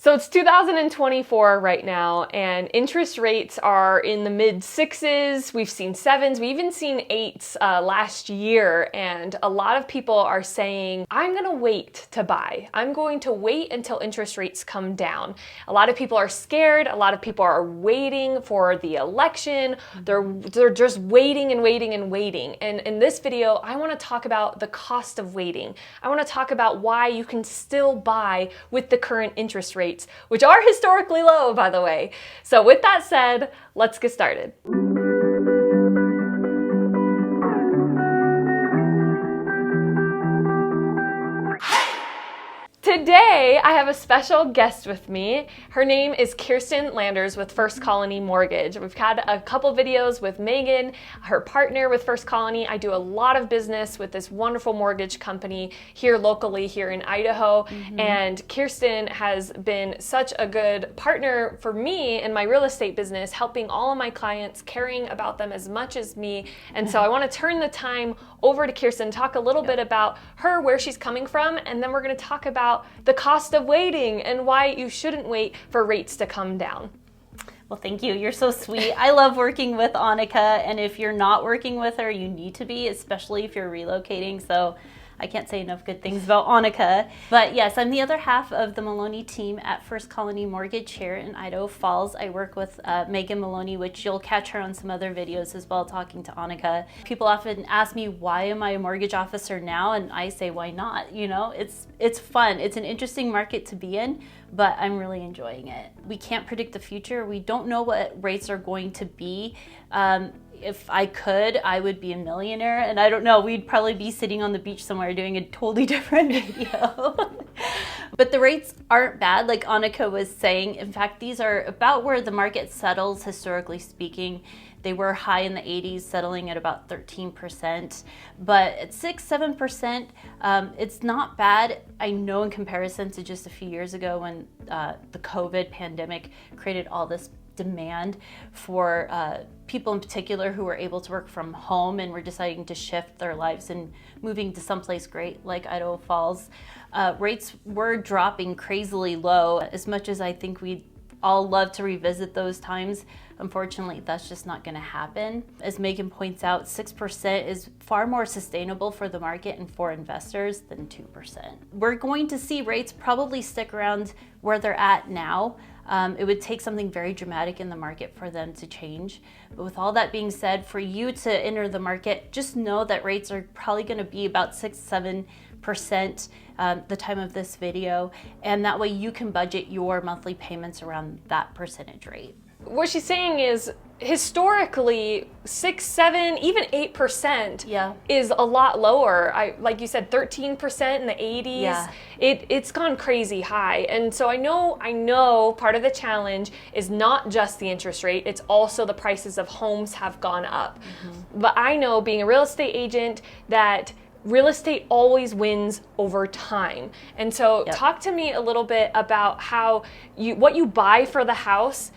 So it's 2024 right now, and interest rates are in the mid sixes. We've seen sevens, we even seen eights last year, and a lot of people are saying, I'm gonna wait to buy. I'm going to wait until interest rates come down. A lot of people are scared. A lot of people are waiting for the election. They're just waiting and waiting and waiting. And in this video, I wanna talk about the cost of waiting. I wanna talk about why you can still buy with the current interest rates, which are historically low, by the way. So with that said, let's get started. Today, I have a special guest with me. Her name is Kirsten Landers with First Colony Mortgage. We've had a couple videos with Megan, her partner with First Colony. I do a lot of business with this wonderful mortgage company here locally, here in Idaho. And Kirsten has been such a good partner for me in my real estate business, helping all of my clients, caring about them as much as me. And so I want to turn the time over to Kirsten, talk a little bit about her, where she's coming from, and then we're going to talk about the cost of waiting and why you shouldn't wait for rates to come down. Well, thank you. You're so sweet. I love working with Annika, and if you're not working with her, you need to be, especially if you're relocating. So I can't say enough good things about Annika. But yes, I'm the other half of the Maloney team at First Colony Mortgage here in Idaho Falls. I work with Megan Maloney, which you'll catch her on some other videos as well, talking to Annika. People often ask me, why am I a mortgage officer now? And I say, why not? You know, it's fun. It's an interesting market to be in, but I'm really enjoying it. We can't predict the future. We don't know what rates are going to be. If I could, I would be a millionaire, and I don't know, we'd probably be sitting on the beach somewhere doing a totally different video. But the rates aren't bad, like Annika was saying. In fact, these are about where the market settles, historically speaking. They were high in the 80s, settling at about 13%. But at 6-7%, it's not bad. I know in comparison to just a few years ago when the COVID pandemic created all this demand for people in particular who were able to work from home and were deciding to shift their lives and moving to someplace great like Idaho Falls. Rates were dropping crazily low. As much as I think we'd all love to revisit those times, unfortunately, that's just not going to happen. As Megan points out, 6% is far more sustainable for the market and for investors than 2%. We're going to see rates probably stick around where they're at now. It would take something very dramatic in the market for them to change. But with all that being said, for you to enter the market, just know that rates are probably going to be about 6-7% the time of this video, and that way you can budget your monthly payments around that percentage rate. What she's saying is, historically, 6, 7, even 8% is a lot lower. Like you said, 13% in the 80s. Yeah. It's gone crazy high. And so I know part of the challenge is not just the interest rate, it's also the prices of homes have gone up. But I know, being a real estate agent, that real estate always wins over time. And so talk to me a little bit about how what you buy for the house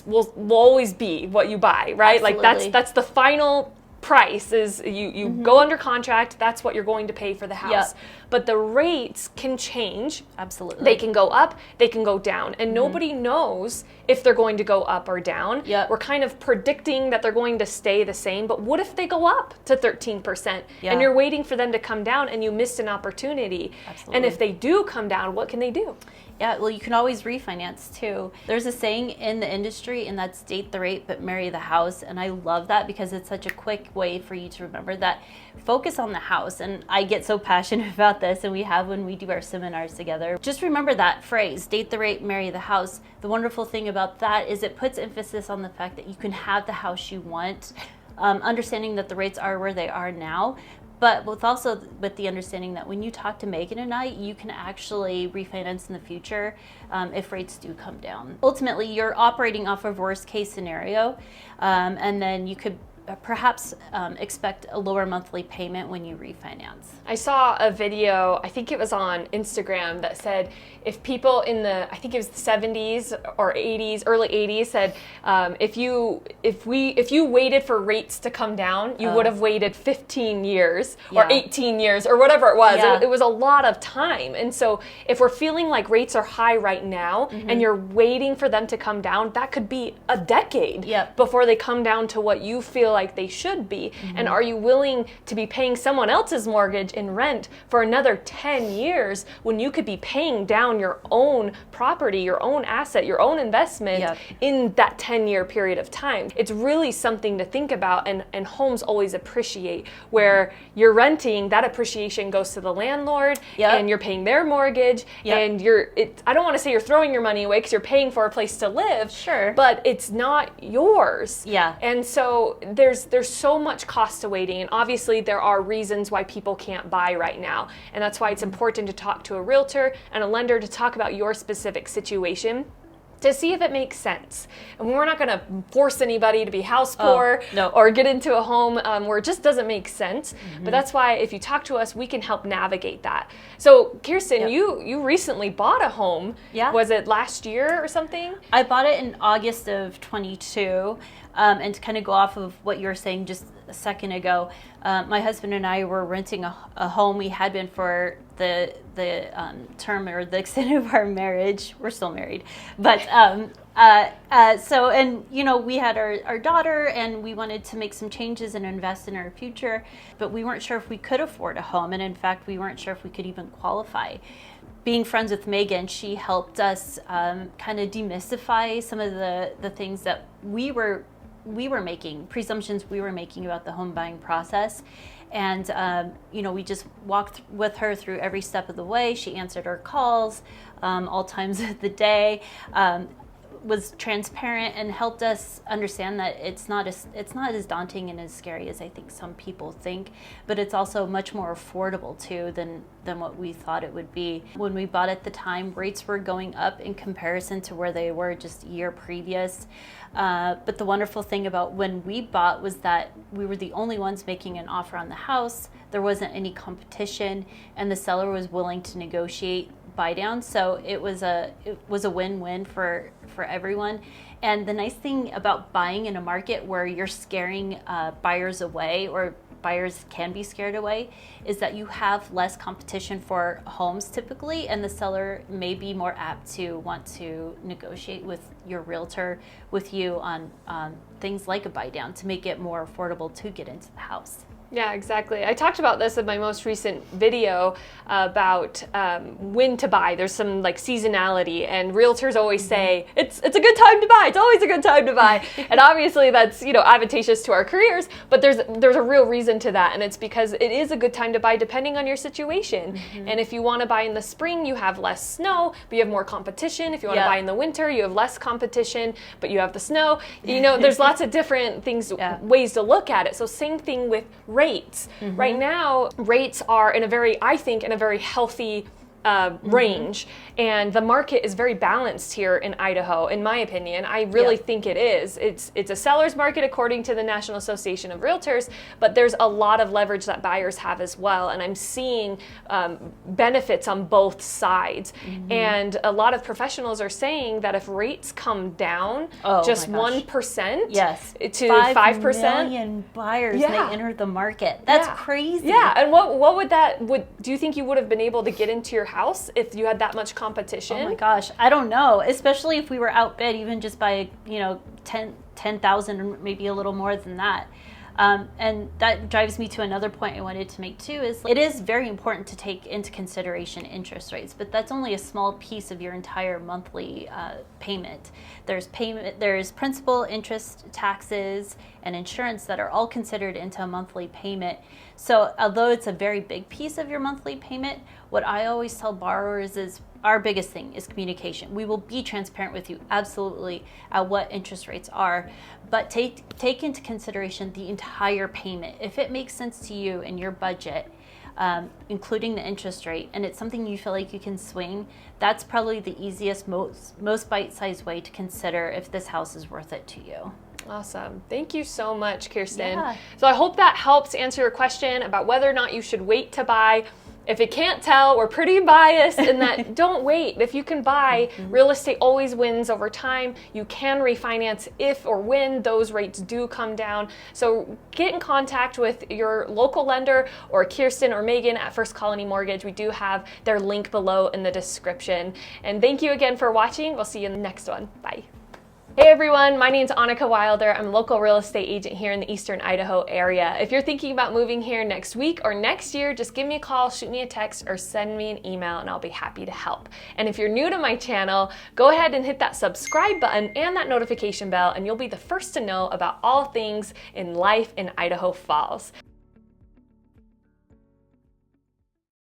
will always be what you buy, right? Absolutely. Like that's the final price, is you go under contract, that's what you're going to pay for the house. But the rates can change. Absolutely. They can go up, they can go down, and nobody knows if they're going to go up or down. We're kind of predicting that they're going to stay the same, but what if they go up to 13% and you're waiting for them to come down and you missed an opportunity? Absolutely. And if they do come down, what can they do? Yeah, well, you can always refinance too. There's a saying in the industry, and that's date the rate but marry the house. And I love that because it's such a quick way for you to remember that. Focus on the house. And I get so passionate about this, and we have when we do our seminars together. Just remember that phrase, date the rate, marry the house. The wonderful thing about that is it puts emphasis on the fact that you can have the house you want, understanding that the rates are where they are now. But with the understanding that when you talk to Megan and I, you can actually refinance in the future if rates do come down. Ultimately, you're operating off of worst case scenario, and then you could perhaps expect a lower monthly payment when you refinance. I saw a video, I think it was on Instagram, that said if people in the, I think it was the 70s or 80s, early 80s, said if you waited for rates to come down, you would have waited 15 years or 18 years or whatever it was. It was a lot of time. And so if we're feeling like rates are high right now and you're waiting for them to come down, that could be a decade before they come down to what you feel like they should be. And are you willing to be paying someone else's mortgage in rent for another 10 years when you could be paying down your own property, your own asset, your own investment in that 10-year period of time? It's really something to think about, and homes always appreciate. Where you're renting, that appreciation goes to the landlord and you're paying their mortgage and I don't want to say you're throwing your money away because you're paying for a place to live, but it's not yours. And so there's so much cost to waiting, and obviously there are reasons why people can't buy right now, and that's why it's important to talk to a realtor and a lender to talk about your specific situation to see if it makes sense. And we're not going to force anybody to be house poor or get into a home where it just doesn't make sense. But that's why if you talk to us, we can help navigate that. So Kirsten, you recently bought a home. Was it last year or something? I bought it in August of 22. And to kind of go off of what you were saying just a second ago, my husband and I were renting a home. We had been for the term or the extent of our marriage. We're still married, but so, and we had our daughter, and we wanted to make some changes and invest in our future, but we weren't sure if we could afford a home, and in fact, we weren't sure if we could even qualify. Being friends with Megan, she helped us kind of demystify some of the things that we were making, presumptions we were making about the home buying process. And, we just walked with her through every step of the way. She answered our calls all times of the day, was transparent, and helped us understand that it's not as daunting and as scary as I think some people think, but it's also much more affordable too than what we thought it would be. When we bought at the time, rates were going up in comparison to where they were just a year previous. But the wonderful thing about when we bought was that we were the only ones making an offer on the house. There wasn't any competition, and the seller was willing to negotiate buy down. So it was a win-win for everyone. And the nice thing about buying in a market where you're scaring buyers away, or buyers can be scared away, is that you have less competition for homes typically, and the seller may be more apt to want to negotiate with your realtor with you on things like a buy down to make it more affordable to get into the house. Yeah, exactly. I talked about this in my most recent video about when to buy. There's some like seasonality, and realtors always say it's a good time to buy. It's always a good time to buy, and obviously that's advantageous to our careers. But there's a real reason to that, and it's because it is a good time to buy depending on your situation. And if you want to buy in the spring, you have less snow, but you have more competition. If you want to buy in the winter, you have less competition, but you have the snow. There's lots of different things, ways to look at it. So same thing with rates. Right now, rates are in a very healthy range, and the market is very balanced here in Idaho, in my opinion. I really think it is. It's a seller's market according to the National Association of Realtors, but there's a lot of leverage that buyers have as well, and I'm seeing benefits on both sides. And a lot of professionals are saying that if rates come down just 1% to 5%, 5 million buyers may enter the market. That's crazy. Yeah, and what do you think you would have been able to get into your house if you had that much competition? Oh my gosh, I don't know. Especially if we were outbid even just by 10,000 or maybe a little more than that. And that drives me to another point I wanted to make too, is it is very important to take into consideration interest rates, but that's only a small piece of your entire monthly payment. There's principal, interest, taxes, and insurance that are all considered into a monthly payment. So although it's a very big piece of your monthly payment, what I always tell borrowers is our biggest thing is communication. We will be transparent with you, absolutely, at what interest rates are, but take into consideration the entire payment. If it makes sense to you and your budget, including the interest rate, and it's something you feel like you can swing, that's probably the easiest, most bite-sized way to consider if this house is worth it to you. Awesome. Thank you so much, Kirsten. Yeah. So I hope that helps answer your question about whether or not you should wait to buy. If you can't tell, we're pretty biased in that don't wait. If you can buy, real estate always wins over time. You can refinance if or when those rates do come down. So get in contact with your local lender or Kirsten or Megan at First Colony Mortgage. We do have their link below in the description. And thank you again for watching. We'll see you in the next one. Bye. Hey everyone, my name is Annika Wilder. I'm a local real estate agent here in the Eastern Idaho area. If you're thinking about moving here next week or next year, just give me a call, shoot me a text, or send me an email and I'll be happy to help. And if you're new to my channel, go ahead and hit that subscribe button and that notification bell and you'll be the first to know about all things in life in Idaho Falls.